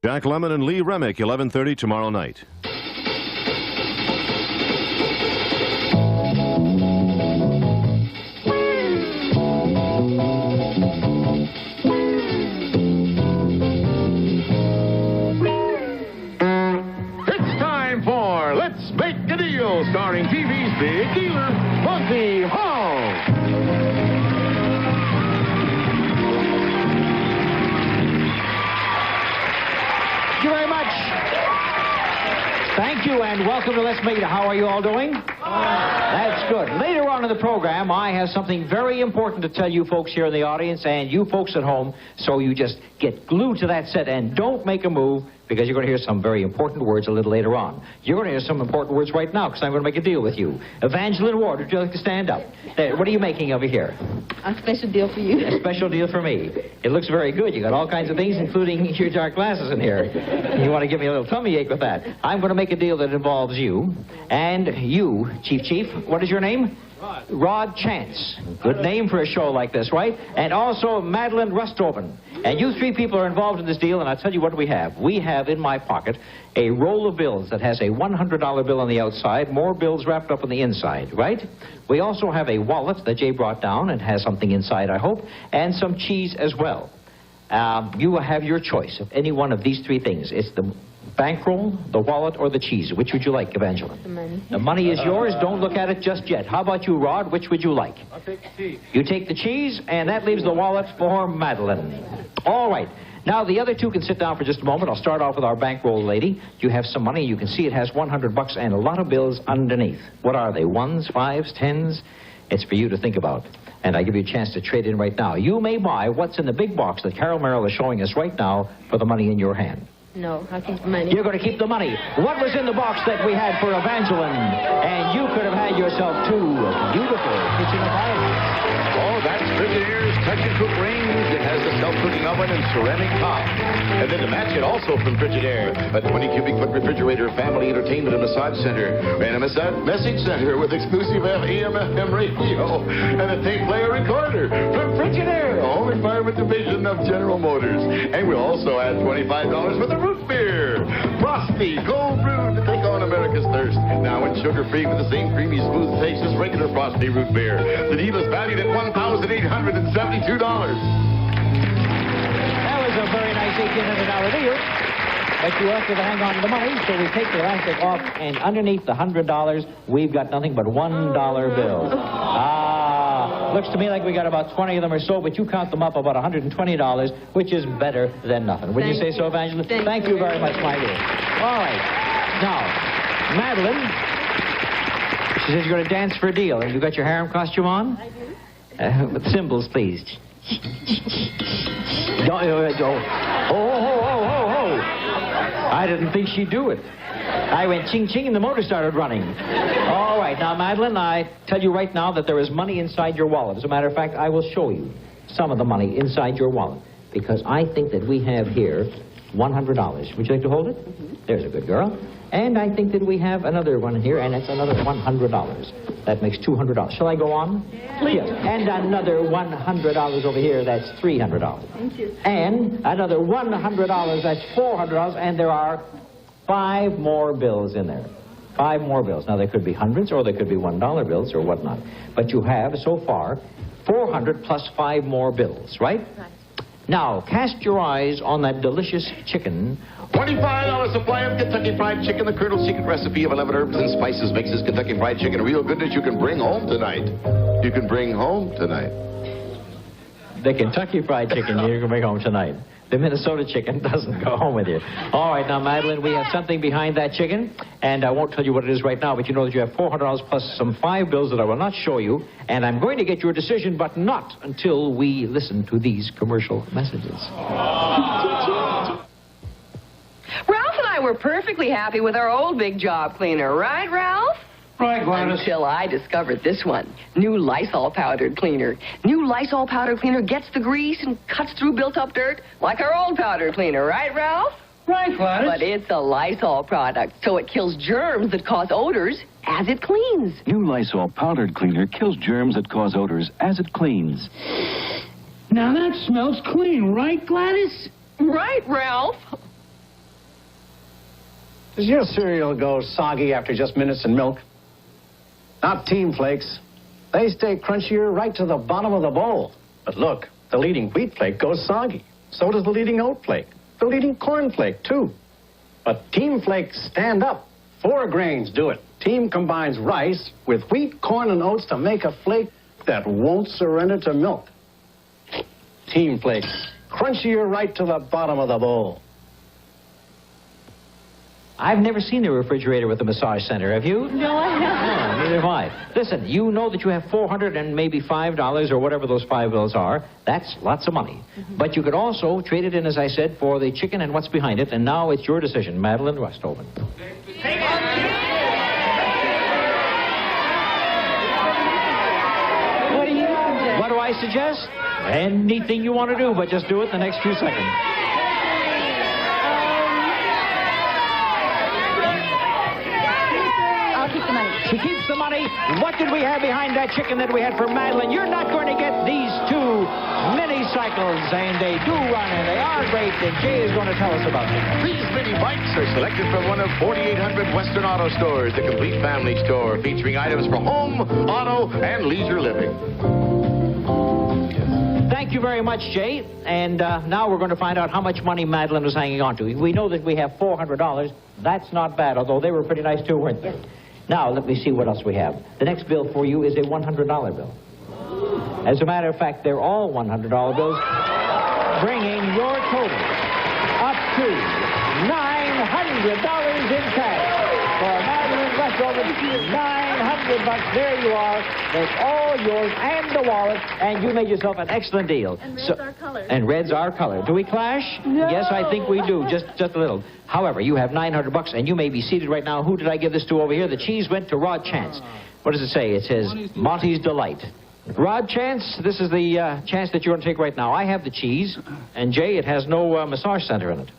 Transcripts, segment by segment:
Jack Lemmon and Lee Remick, 11:30 tomorrow night. It's time for Let's Make a Deal, starring TV's big dealer, Monty Hall. Thank you very much. Thank you, and welcome to Let's Make It. How are you all doing? That's good. Later on in the program, I have something very important to tell you folks here in the audience and you folks at home, so you just get glued to that set and don't make a move, because you're going to hear some very important words a little later on. You're going to hear some important words right now, because I'm going to make a deal with you. Evangeline Ward, would you like to stand up? What are you making over here? A special deal for you. A special deal for me. It looks very good. You got all kinds of things, including your dark glasses in here. You want to give me a little tummy ache with that. I'm going to make a deal that involves you and you, Chief. What is your name? Rod Chance. Good name for a show like this, right? And also Madeline Rustoven. And you three people are involved in this deal, and I'll tell you what we have. We have in my pocket a roll of bills that has a $100 bill on the outside, more bills wrapped up on the inside, right? We also have a wallet that Jay brought down and has something inside, I hope, and some cheese as well. You have your choice of any one of these three things. It's the bankroll, the wallet, or the cheese. Which would you like, Evangeline? The money. The money is yours. Don't look at it just yet. How about you, Rod? Which would you like? I'll take the cheese. You take the cheese, and that leaves the wallet for Madeline. All right. Now, the other two can sit down for just a moment. I'll start off with our bankroll lady. You have some money. You can see it has $100 and a lot of bills underneath. What are they? Ones, fives, tens? It's for you to think about. And I give you a chance to trade in right now. You may buy what's in the big box that Carol Merrill is showing us right now for the money in your hand. No, I'll keep the money. You're going to keep the money. What was in the box that we had for Evangeline? And you could have had yourself two beautiful kitchen appliances. Oh, that's Frigidaire's Touch and Cook range. It has the self-cooking oven and ceramic top. And then to match it, also from Frigidaire, a 20-cubic-foot refrigerator, family entertainment and massage center, and a message center with exclusive AM/FM radio, and a tape player recorder from Frigidaire, the home environment division of General Motors. And we'll also add $25 for the root beer, Frosty Cold Brew, to take on America's thirst. Now it's sugar-free with the same creamy, smooth taste as regular Frosty root beer. The deal is valued at $1,872. That was a very nice $1,800 deal. But you have to hang on to the money, so we take the elastic off, and underneath the $100, we've got nothing but $1 bills. Looks to me like we got about 20 of them or so, but you count them up about $120, which is better than nothing. Would you say so, Evangeline? Thank you very much, my dear. All right. Now, Madeline, she says you're going to dance for a deal. And you got your harem costume on? I do. With cymbals, please. I didn't think she'd do it. I went ching-ching and the motor started running. All right, now, Madeline, I tell you right now that there is money inside your wallet. As a matter of fact, I will show you some of the money inside your wallet, because I think that we have here $100. Would you like to hold it? Mm-hmm. There's a good girl. And I think that we have another one here, and it's another $100. That makes $200. Shall I go on? Please. Yes. And another $100 over here, that's $300. Thank you. And another $100, that's $400, and there are 5 more bills in there. 5 more bills. Now, there could be hundreds, or there could be $1 bills, or whatnot. But you have, so far, 400 plus 5 more bills, right? Right. Now, cast your eyes on that delicious chicken. $25 supply of Kentucky Fried Chicken, the Colonel's secret recipe of 11 herbs and spices makes this Kentucky Fried Chicken real goodness you can bring home tonight. You can bring home tonight. The Kentucky Fried Chicken you can bring home tonight. The Minnesota chicken doesn't go home with you. All right, now, Madeline, we have something behind that chicken, and I won't tell you what it is right now, but you know that you have $400 plus some 5 bills that I will not show you, and I'm going to get your decision, but not until we listen to these commercial messages. Ralph and I were perfectly happy with our old big job cleaner, right, Ralph? Right, Gladys. Until I discovered this one. New Lysol powdered cleaner. New Lysol powdered cleaner gets the grease and cuts through built-up dirt like our old powder cleaner, right, Ralph? Right, Gladys. But it's a Lysol product, so it kills germs that cause odors as it cleans. New Lysol powdered cleaner kills germs that cause odors as it cleans. Now that smells clean, right, Gladys? Right, Ralph? Does your cereal go soggy after just minutes in milk? Not Team Flakes. They stay crunchier right to the bottom of the bowl. But look, the leading wheat flake goes soggy. So does the leading oat flake. The leading corn flake, too. But Team Flakes stand up. 4 grains do it. Team combines rice with wheat, corn, and oats to make a flake that won't surrender to milk. Team Flakes, crunchier right to the bottom of the bowl. I've never seen a refrigerator with a massage center, have you? No, I haven't. No, neither have I. Listen, you know that you have $400 and maybe $5 or whatever those 5 bills are. That's lots of money. But you could also trade it in, as I said, for the chicken and what's behind it. And now it's your decision, Madeline Westhoven. What do you suggest? What do I suggest? Anything you want to do, but just do it in the next few seconds. I'll keep the money. She keeps the money. What did we have behind that chicken that we had for Madeline? You're not going to get these 2 mini cycles, and they do run, and they are great, and Jay is going to tell us about them. These mini bikes are selected from one of 4,800 Western Auto Stores, the complete family store, featuring items for home, auto, and leisure living. Thank you very much, Jay. And now we're going to find out how much money Madeline was hanging on to. We know that we have $400. That's not bad, although they were pretty nice, too, weren't they? Now, let me see what else we have. The next bill for you is a $100 bill. As a matter of fact, they're all $100 bills, bringing your total up to $900 in cash. For Madeline Westhoven, $900. There you are. That's all yours and the wallet, and you made yourself an excellent deal. And red's our color. And red's our color. Do we clash? No. Yes, I think we do, just a little. However, you have $900, and you may be seated right now. Who did I give this to over here? The cheese went to Rod Chance. What does it say? It says, Monty's Delight. Rod Chance, this is the chance that you're going to take right now. I have the cheese, and Jay, it has no massage center in it.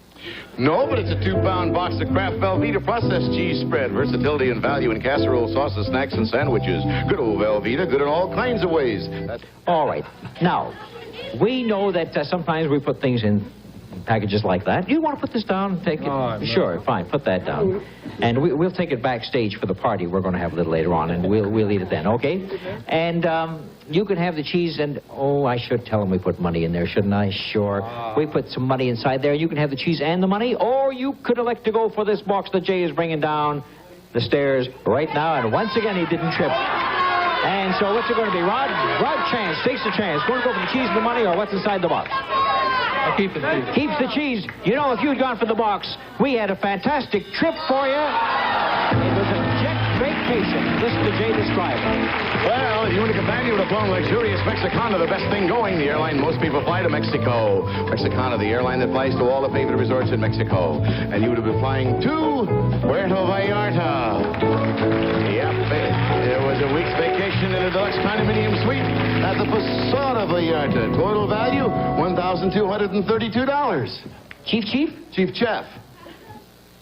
No, but it's a 2-pound box of Kraft Velveeta processed cheese spread. Versatility and value in casserole, sauces, snacks, and sandwiches. Good old Velveeta, good in all kinds of ways. All right. Now, we know that sometimes we put things in packages like that. You want to put this down? Take it? No. Sure, fine. Put that down. And we'll take it backstage for the party we're going to have a little later on, and we'll eat it then, okay? And you can have the cheese, and, oh, I should tell them we put money in there, shouldn't I? Sure. We put some money inside there. You can have the cheese and the money, or you could elect to go for this box that Jay is bringing down the stairs right now, and once again, he didn't trip. And so what's it going to be? Rod Chance takes the chance. Going to go for the cheese and the money, or what's inside the box? I'll keep the cheese. Keeps the cheese. You know, if you'd gone for the box, we had a fantastic trip for you. It was a jet vacation. Listen to Jay describe it. Well, if you and a companion would have flown luxurious Mexicana, the best thing going, the airline most people fly to Mexico. Mexicana, the airline that flies to all the favorite resorts in Mexico. And you would have been flying to Puerto Vallarta. Yep, there was a week's vacation in a deluxe condominium suite at the Posada Vallarta. Total value, $1,232. Chief? Chief Chef.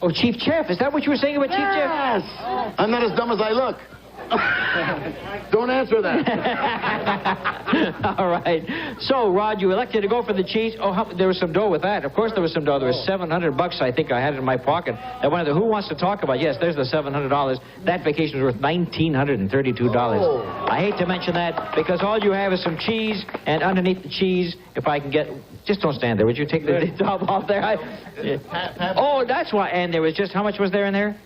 Oh, Chief Chef. Is that what you were saying about Chief Chef? Yes. I'm not as dumb as I look. Don't answer that. All right. So, Rod, you elected to go for the cheese. Oh, there was some dough with that. Of course there was some dough. There was $700, I think I had it in my pocket. I wanted to, who wants to talk about? Yes, there's the $700. That vacation was worth $1,932. Oh. I hate to mention that because all you have is some cheese, and underneath the cheese, if I can get... Just don't stand there. Would you take the top off there? Oh, that's why. And there was just... How much was there in there?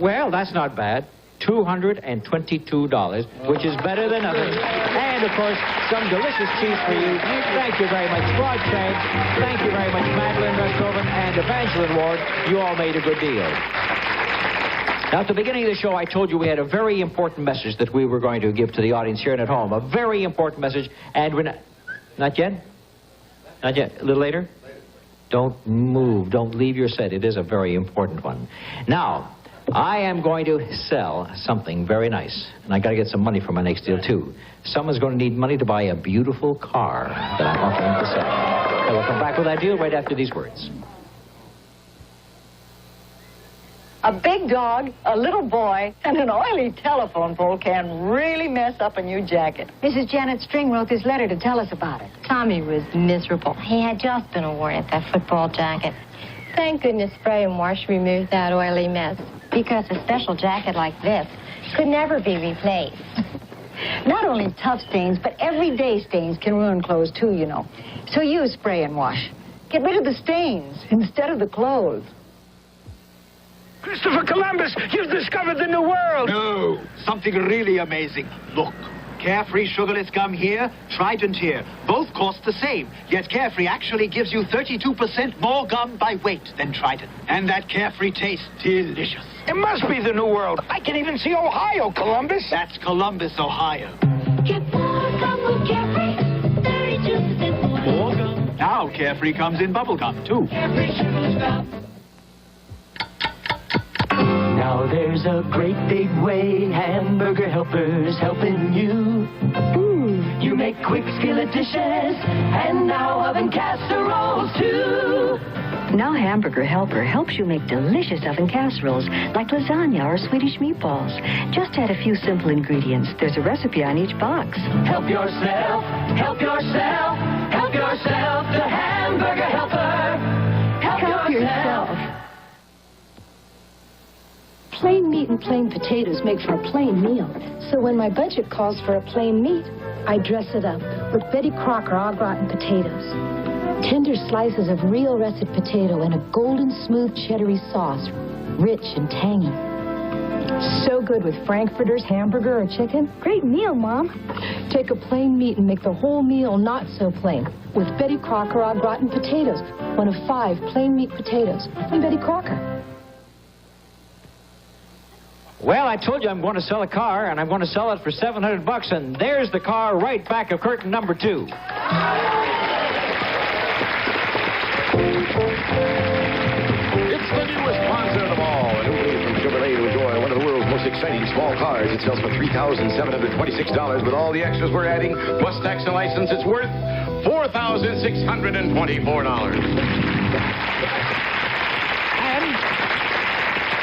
Well, that's not bad. $222, which is better than nothing. And, of course, some delicious cheese for you. Thank you very much, Rod Chance. Thank you very much, Madeline Westhoven and Evangeline Ward. You all made a good deal. Now, at the beginning of the show, I told you we had a very important message that we were going to give to the audience here and at home. A very important message. And we're not yet? Not yet. A little later? Don't move. Don't leave your set. It is a very important one. Now... I am going to sell something very nice, and I got to get some money for my next deal, too. Someone's going to need money to buy a beautiful car that I'm offering to sell. And we'll come back with that deal right after these words. A big dog, a little boy, and an oily telephone pole can really mess up a new jacket. Mrs. Janet String wrote this letter to tell us about it. Tommy was miserable. He had just been awarded that football jacket. Thank goodness Spray and Wash removed that oily mess. Because a special jacket like this could never be replaced. Not only tough stains, but everyday stains can ruin clothes, too, you know. So use Spray and Wash. Get rid of the stains instead of the clothes. Christopher Columbus, you've discovered the new world. No, something really amazing. Look, Carefree sugarless gum here, Trident here. Both cost the same, yet Carefree actually gives you 32% more gum by weight than Trident. And that Carefree tastes delicious. It must be the new world. I can even see Ohio, Columbus. That's Columbus, Ohio. Get more gum with Carefree, 32% more. More gum. Now Carefree comes in bubble gum, too. Carefree sugarless gum. Now there's a great big way Hamburger Helper's helping you. You make quick skillet dishes and now oven casseroles too. Now Hamburger Helper helps you make delicious oven casseroles like lasagna or Swedish meatballs. Just add a few simple ingredients. There's a recipe on each box. Help yourself, help yourself, help yourself to Hamburger Helper. Help yourself. Plain meat and plain potatoes make for a plain meal. So when my budget calls for a plain meat, I dress it up with Betty Crocker au gratin potatoes. Tender slices of real russet potato and a golden smooth cheddary sauce, rich and tangy. So good with frankfurters, hamburger, or chicken. Great meal, Mom. Take a plain meat and make the whole meal not so plain with Betty Crocker au gratin potatoes, one of 5 plain meat potatoes from Betty Crocker. Well, I told you I'm going to sell a car, and I'm going to sell it for $700, and there's the car right back of curtain number 2. It's the newest concert of all. A new way from Chevrolet to enjoy one of the world's most exciting small cars. It sells for $3,726 with all the extras we're adding, plus tax and license. It's worth $4,624.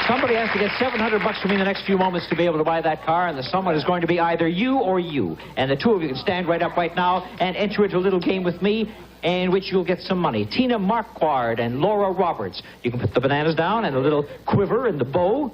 Somebody has to get $700 from me in the next few moments to be able to buy that car, and the someone is going to be either you or you. And the two of you can stand right up right now and enter into a little game with me in which you'll get some money. Tina Marquardt and Laura Roberts. You can put the bananas down and the little quiver and the bow.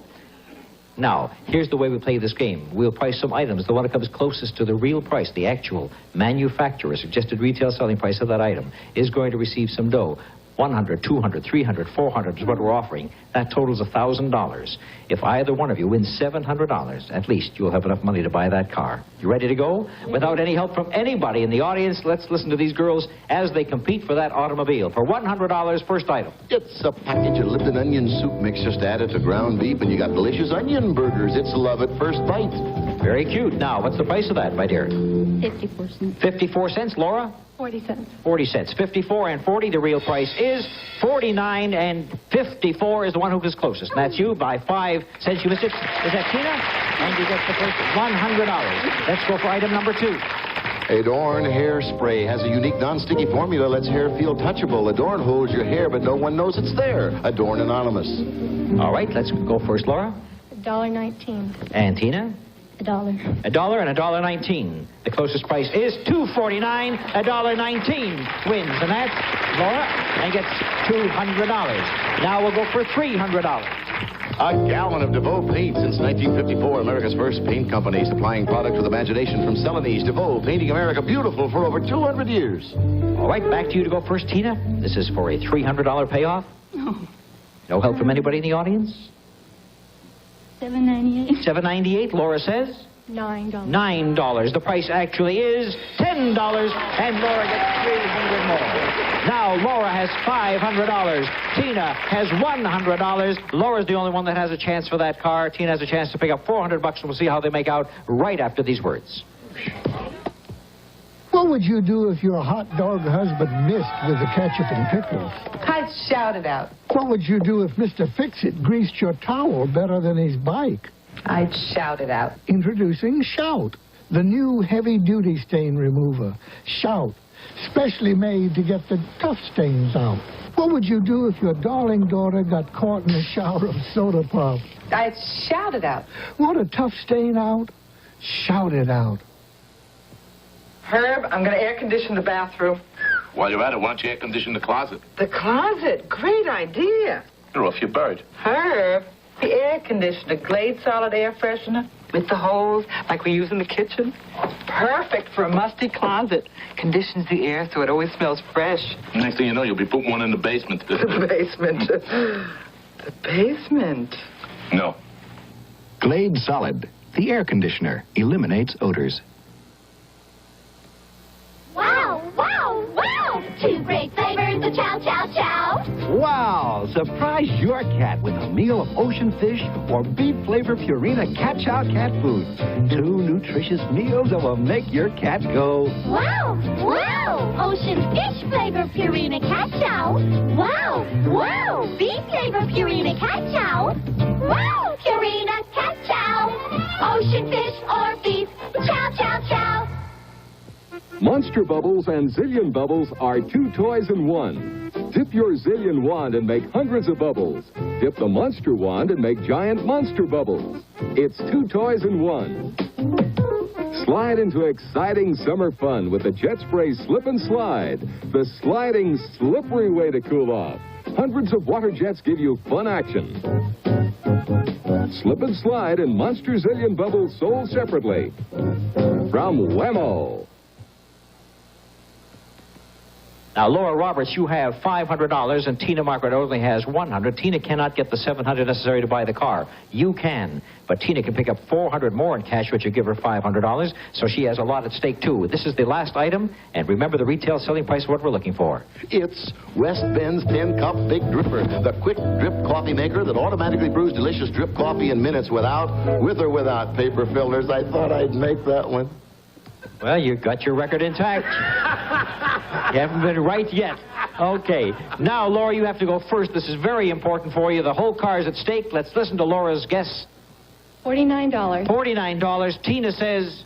Now, here's the way we play this game. We'll price some items. The one that comes closest to the real price, the actual manufacturer suggested retail selling price of that item, is going to receive some dough. 100, 200, 300, 400 is what we're offering. That totals $1,000. If either one of you wins $700, at least you'll have enough money to buy that car. You ready to go? Without any help from anybody in the audience, let's listen to these girls as they compete for that automobile. For $100, first item. It's a package of Lipton onion soup mix. Just add it to ground beef, and you got delicious onion burgers. It's love at first bite. Very cute. Now, what's the price of that, my dear? 54 cents. 54 cents, Laura? 40 cents. 40 cents. 54 and 40, the real price is 49, and 54 is the one who is closest. And that's you by 5 cents. You missed it. Is that Tina? And you get the first $100. Let's go for item number 2. Adorn Hairspray has a unique non-sticky formula. Lets hair feel touchable. Adorn holds your hair, but no one knows it's there. Adorn Anonymous. All right, let's go first, Laura. $1.19. And Tina? $1. $1 and $1.19. The closest price is $2.49. $1.19 wins, and that's Laura, and gets $200. Now we'll go for $300. A gallon of DeVoe paint since 1954. America's first paint company, supplying product with imagination from Celanese. DeVoe, painting America beautiful for over 200 years. All right, back to you to go first, Tina. This is for a $300 payoff. No help from anybody in the audience? $7.98. $7.98, Laura says? $9. $9. The price actually is $10, and Laura gets $300 more. Now Laura has $500. Tina has $100. Laura's the only one that has a chance for that car. Tina has a chance to pick up $400, and we'll see how they make out right after these words. What would you do if your hot dog husband missed with the ketchup and pickles? I'd shout it out. What would you do if Mr. Fix-It greased your towel better than his bike? I'd shout it out. Introducing Shout, the new heavy-duty stain remover. Shout, specially made to get the tough stains out. What would you do if your darling daughter got caught in a shower of soda pop? I'd shout it out. Want a tough stain out? Shout it out. Herb, I'm going to air condition the bathroom. While you're at it, why don't you air condition the closet? The closet. Great idea. Or if you're bird. Herb, the air conditioner, Glade solid air freshener with the hose like we use in the kitchen. Perfect for a musty closet. Conditions the air so it always smells fresh. Next thing you know, you'll be putting one in the basement. The basement. The basement. No. Glade Solid, the air conditioner, eliminates odors. Wow, wow, wow! 2 great flavors of chow, chow, chow. Wow! Surprise your cat with a meal of ocean fish or beef-flavored Purina Cat Chow cat food. 2 nutritious meals that will make your cat go... Wow, wow! Ocean fish flavor Purina Cat Chow. Wow, wow! Beef flavor Purina Cat Chow. Wow! Purina Cat Chow. Ocean fish or beef. Chow, chow, chow. Monster Bubbles and Zillion Bubbles are 2 toys in 1. Dip your Zillion wand and make hundreds of bubbles. Dip the Monster wand and make giant monster bubbles. It's 2 toys in 1. Slide into exciting summer fun with the Jet Spray Slip and Slide, the sliding, slippery way to cool off. Hundreds of water jets give you fun action. Slip and Slide and Monster Zillion Bubbles sold separately. From Whammo. Now, Laura Roberts, you have $500, and Tina Margaret only has $100. Tina cannot get the $700 necessary to buy the car. You can, but Tina can pick up $400 more in cash, which you give her $500, so she has a lot at stake, too. This is the last item, and remember the retail selling price of what we're looking for. It's West Bend's 10-cup Big Dripper, the quick drip coffee maker that automatically brews delicious drip coffee in minutes with or without paper filters. I thought I'd make that one. Well, you got your record intact. You haven't been right yet. Okay. Now, Laura, you have to go first. This is very important for you. The whole car is at stake. Let's listen to Laura's guess. $49. $49. Tina says...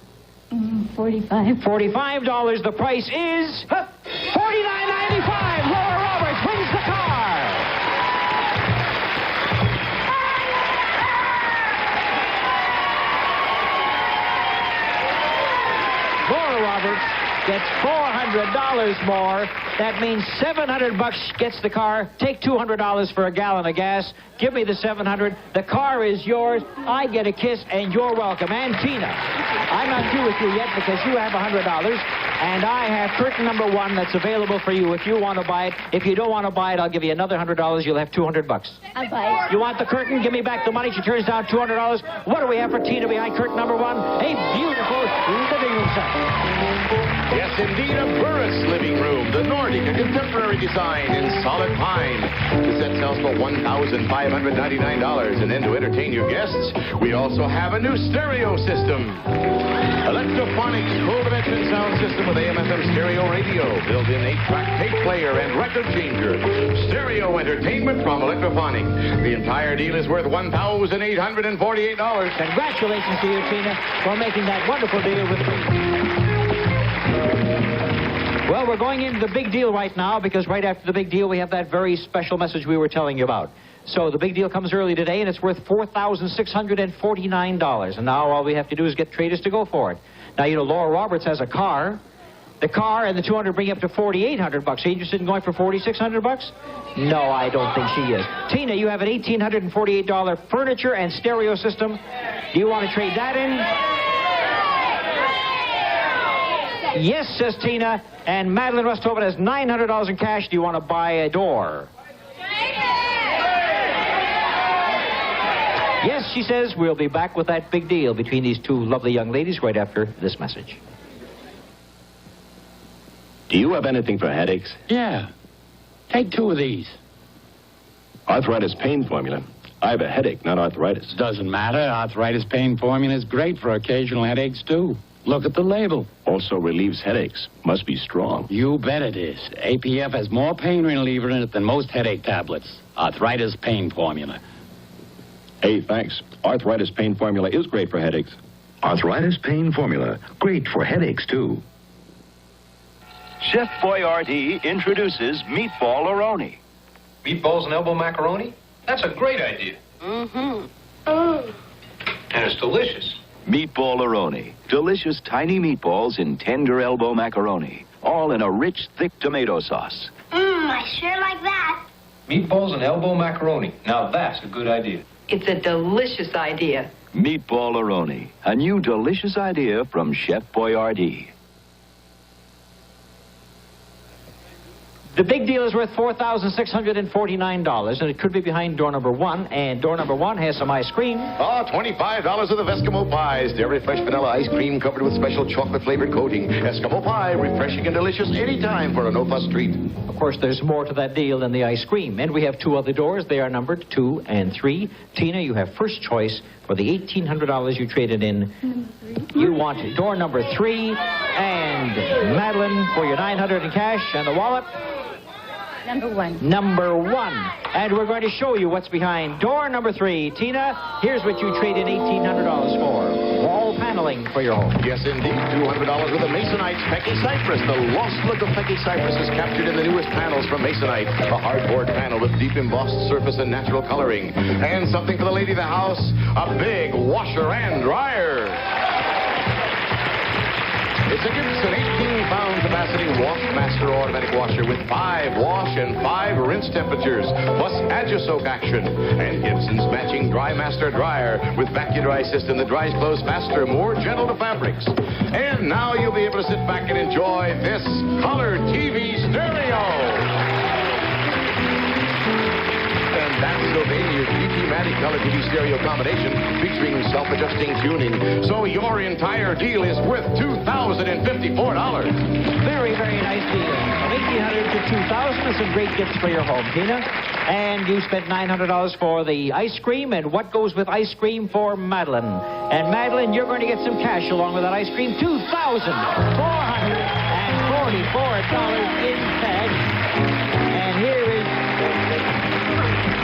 $45. $45. The price is... $49.95. Laura Roberts wins the car. Laura Roberts gets $400 more. That means $700 gets the car. Take $200 for a gallon of gas. Give me the $700. The car is yours. I get a kiss, and you're welcome. And Tina, I'm not through with you yet because you have $100, and I have curtain number 1 that's available for you if you want to buy it. If you don't want to buy it, I'll give you another $100. You'll have $200. I'll buy it. You want the curtain? Give me back the money. She turns down $200. What do we have for Tina behind curtain number 1? A beautiful living room set. Yes, indeed, a Burris living room. The Nordic, a contemporary design in solid pine. The set sells for $1,599. And then to entertain your guests, we also have a new stereo system. Electrophonic full-dimension sound system with AM/FM stereo radio, built-in 8-track tape player and record changer. Stereo entertainment from Electrophonic. The entire deal is worth $1,848. Congratulations to you, Tina, for making that wonderful deal with me. Well, we're going into the big deal right now because right after the big deal, we have that very special message we were telling you about. So the big deal comes early today, and it's worth $4,649. And now all we have to do is get traders to go for it. Now, you know, Laura Roberts has a car. The car and the $200 bring you up to $4,800. Are you interested in going for $4,600? No, I don't think she is. Tina, you have an $1,848 furniture and stereo system. Do you want to trade that in? Yes, says Tina. And Madeline Rustover has $900 in cash. Do you want to buy a door? Yes, she says. We'll be back with that big deal between these 2 lovely young ladies right after this message. Do you have anything for headaches? Yeah. Take 2 of these. Arthritis pain formula. I have a headache, not arthritis. Doesn't matter. Arthritis pain formula is great for occasional headaches, too. Look at the label. Also relieves headaches. Must be strong. You bet it is. APF has more pain reliever in it than most headache tablets. Arthritis pain formula. Hey, thanks. Arthritis pain formula is great for headaches. Arthritis pain formula. Great for headaches, too. Chef Boyardee introduces meatball aroni. Meatballs and elbow macaroni? That's a great idea. Mm-hmm. And it's delicious. Meatball aroni. Delicious tiny meatballs in tender elbow macaroni. all in a rich, thick tomato sauce. I sure like that. Meatballs and elbow macaroni. Now that's a good idea. It's a delicious idea. Meatballeroni, a new delicious idea from Chef Boyardee. The big deal is worth $4,649, and it could be behind door number 1, and door number 1 has some ice cream. Oh, $25 of the Eskimo pies. Dairy fresh vanilla ice cream covered with special chocolate-flavored coating. Eskimo pie, refreshing and delicious anytime for a no-fuss treat. Of course, there's more to that deal than the ice cream. And we have 2 other doors. They are numbered 2 and 3. Tina, you have first choice for the $1,800 you traded in. You want door number 3, and Madeline for your $900 in cash and the wallet. Number 1. Number 1. And we're going to show you what's behind door number 3. Tina, here's what you traded $1,800 for. Wall paneling for your home. Yes, indeed. $200 with a Masonite's Pecky Cypress. The lost look of Pecky Cypress is captured in the newest panels from Masonite. A hardboard panel with deep embossed surface and natural coloring. And something for the lady of the house, a big washer and dryer. It's a Gibson 18-pound capacity Washmaster automatic washer with 5 wash and 5 rinse temperatures, plus Agi-Soak action. And Gibson's matching Dry Master dryer with Vacu-Dry system that dries clothes faster, more gentle to fabrics. And now you'll be able to sit back and enjoy this color TV stereo. And that's Sylvania's GT-Matic color TV stereo combination featuring self-adjusting tuning. So your entire deal is worth $2,054. Very, very nice deal. From $1,800 to $2,000 and some great gifts for your home, Tina. And you spent $900 for the ice cream. And what goes with ice cream for Madeline? And Madeline, you're going to get some cash along with that ice cream. $2,444 in cash. And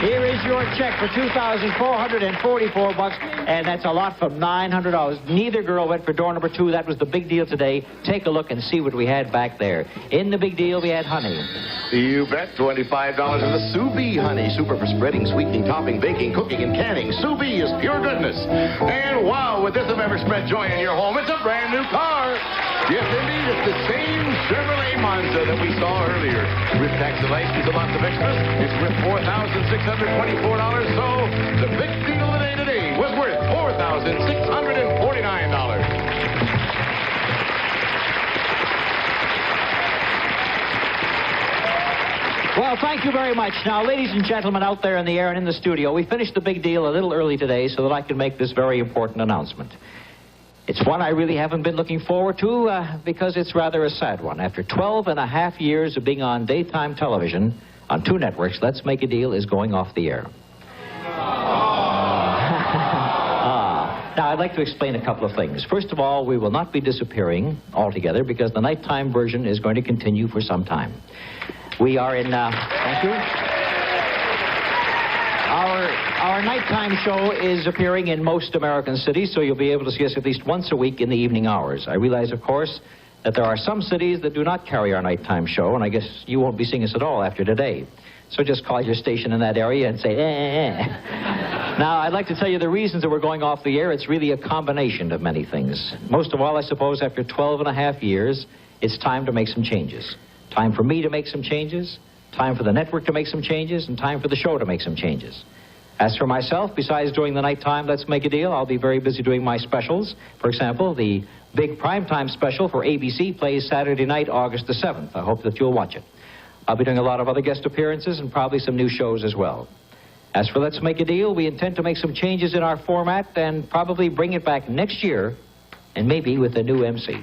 here is your check for $2,444, and that's a lot from $900. Neither girl went for door number 2. That was the big deal today. Take a look and see what we had back there. In the big deal, we had honey. You bet. $25 of the Sous Vide honey. Super for spreading, sweetening, topping, baking, cooking, and canning. Sous Vide is pure goodness. And wow, would this have ever spread joy in your home? It's a brand new car. Yes, indeed. It's the same Chevrolet Monza that we saw earlier. With tax and license and lots of extras, it's worth $4,624. So the big deal of the day today was worth $4,649. Well, thank you very much. Now, ladies and gentlemen out there in the air and in the studio, we finished the big deal a little early today so that I can make this very important announcement. It's one I really haven't been looking forward to because it's rather a sad one. After 12 and a half years of being on daytime television on 2 networks, Let's Make a Deal is going off the air. Now, I'd like to explain a couple of things. First of all, we will not be disappearing altogether because the nighttime version is going to continue for some time. We are in, thank you. Our nighttime show is appearing in most American cities, so you'll be able to see us at least once a week in the evening hours. I realize, of course, that there are some cities that do not carry our nighttime show, and I guess you won't be seeing us at all after today. So just call your station in that area and say, Now, I'd like to tell you the reasons that we're going off the air. It's really a combination of many things. Most of all, I suppose, after 12 and a half years, it's time to make some changes. Time for me to make some changes, time for the network to make some changes, and time for the show to make some changes. As for myself, besides doing the nighttime Let's Make a Deal, I'll be very busy doing my specials. For example, the big primetime special for ABC plays Saturday night, August the 7th. I hope that you'll watch it. I'll be doing a lot of other guest appearances and probably some new shows as well. As for Let's Make a Deal, we intend to make some changes in our format and probably bring it back next year, and maybe with a new MC.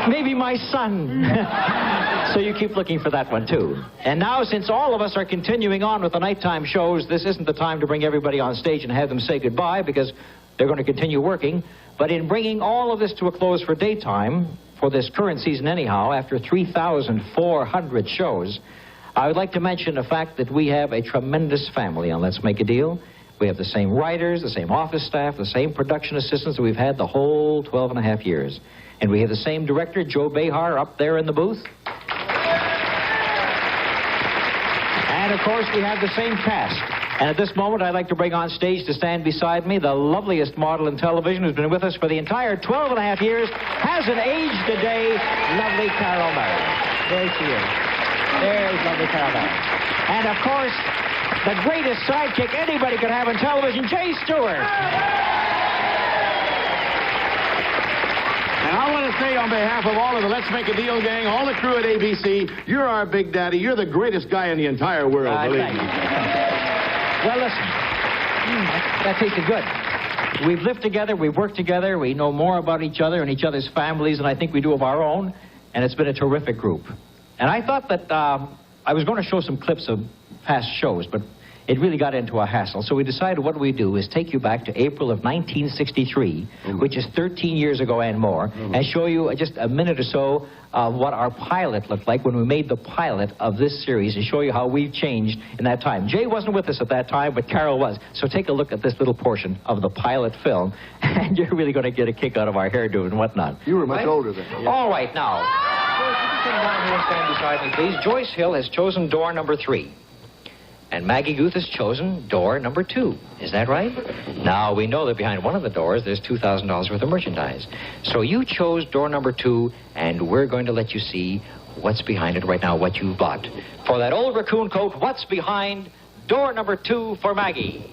Maybe my son. So you keep looking for that one, too. And now, since all of us are continuing on with the nighttime shows, this isn't the time to bring everybody on stage and have them say goodbye because they're going to continue working. But in bringing all of this to a close for daytime, for this current season anyhow, after 3,400 shows, I would like to mention the fact that we have a tremendous family on Let's Make a Deal. We have the same writers, the same office staff, the same production assistants that we've had the whole 12 and a half years. And we have the same director, Joe Behar, up there in the booth. And, of course, we have the same cast. And at this moment, I'd like to bring on stage to stand beside me the loveliest model in television who's been with us for the entire 12 and a half years, hasn't aged a day, lovely Carol Murray. There she is. There's lovely Carol Murray. And, of course, the greatest sidekick anybody could have on television, Jay Stewart. And I want to say on behalf of all of the Let's Make a Deal gang, all the crew at ABC, you're our big daddy. You're the greatest guy in the entire world, believe me. Well, listen, that tasted good. We've lived together, we've worked together, we know more about each other and each other's families than I think we do of our own, and it's been a terrific group. And I thought that I was going to show some clips of past shows, but it really got into a hassle. So we decided what we do is take you back to April of 1963, which is 13 years ago and more, and show you just a minute or so of what our pilot looked like when we made the pilot of this series, and show you how we've changed in that time. Jay wasn't with us at that time, but Carol was. So take a look at this little portion of the pilot film, and you're really going to get a kick out of our hairdo and whatnot. You were much older then. Yeah. All right, now. Joyce, would you come down here and stand beside me, please? Joyce Hill has chosen door number 3. And Maggie Guth has chosen door number 2. Is that right? Now, we know that behind one of the doors, there's $2,000 worth of merchandise. So you chose door number 2, and we're going to let you see what's behind it right now, what you've bought. For that old raccoon coat, what's behind door number 2 for Maggie?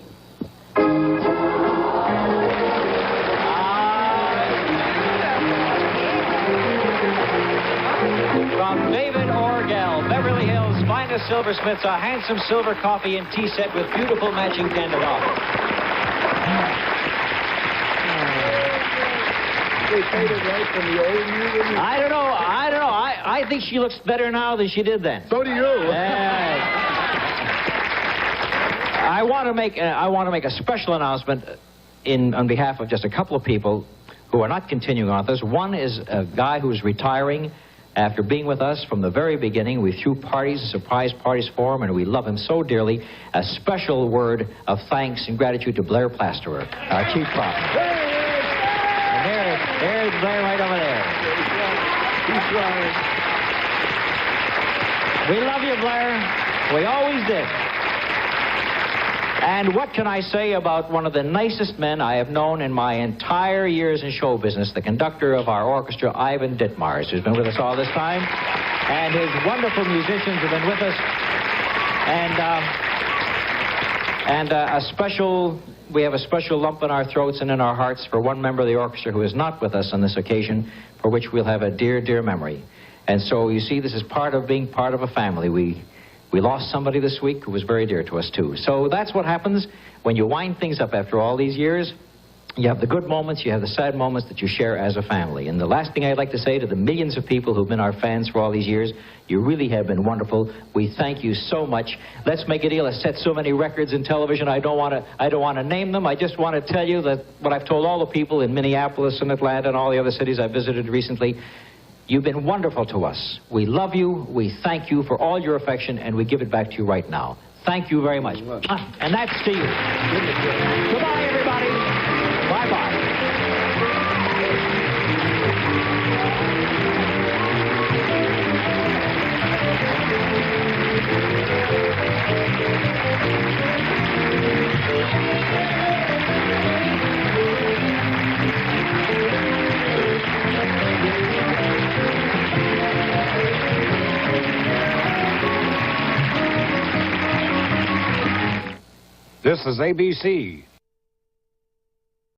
From David Orgel, Beverly Hills finest silversmiths, a handsome silver coffee and tea set with beautiful matching candelabras. They faded right from the old you. I don't know. I think she looks better now than she did then. So do you. I want to make a special announcement on behalf of just a couple of people who are not continuing on with us. One is a guy who's retiring. After being with us from the very beginning, we threw parties, surprise parties for him, and we love him so dearly. A special word of thanks and gratitude to Blair Plasterer, our chief prop. And there's Blair right over there. We love you, Blair. We always did. And what can I say about one of the nicest men I have known in my entire years in show business, the conductor of our orchestra, Ivan Ditmars, who's been with us all this time, and his wonderful musicians have been with us. We have a special lump in our throats and in our hearts for one member of the orchestra who is not with us on this occasion, for which we'll have a dear, dear memory. And so, you see, this is part of being part of a family. We lost somebody this week who was very dear to us, too. So that's what happens when you wind things up after all these years. You have the good moments, you have the sad moments that you share as a family. And the last thing I'd like to say to the millions of people who've been our fans for all these years, you really have been wonderful. We thank you so much. Let's Make a Deal has set so many records in television. I don't want to name them. I just want to tell you that what I've told all the people in Minneapolis and Atlanta and all the other cities I've visited recently. You've been wonderful to us. We love you, we thank you for all your affection, and we give it back to you right now. Thank you very much. And that's to you. Goodbye, everybody. Bye-bye. This is ABC,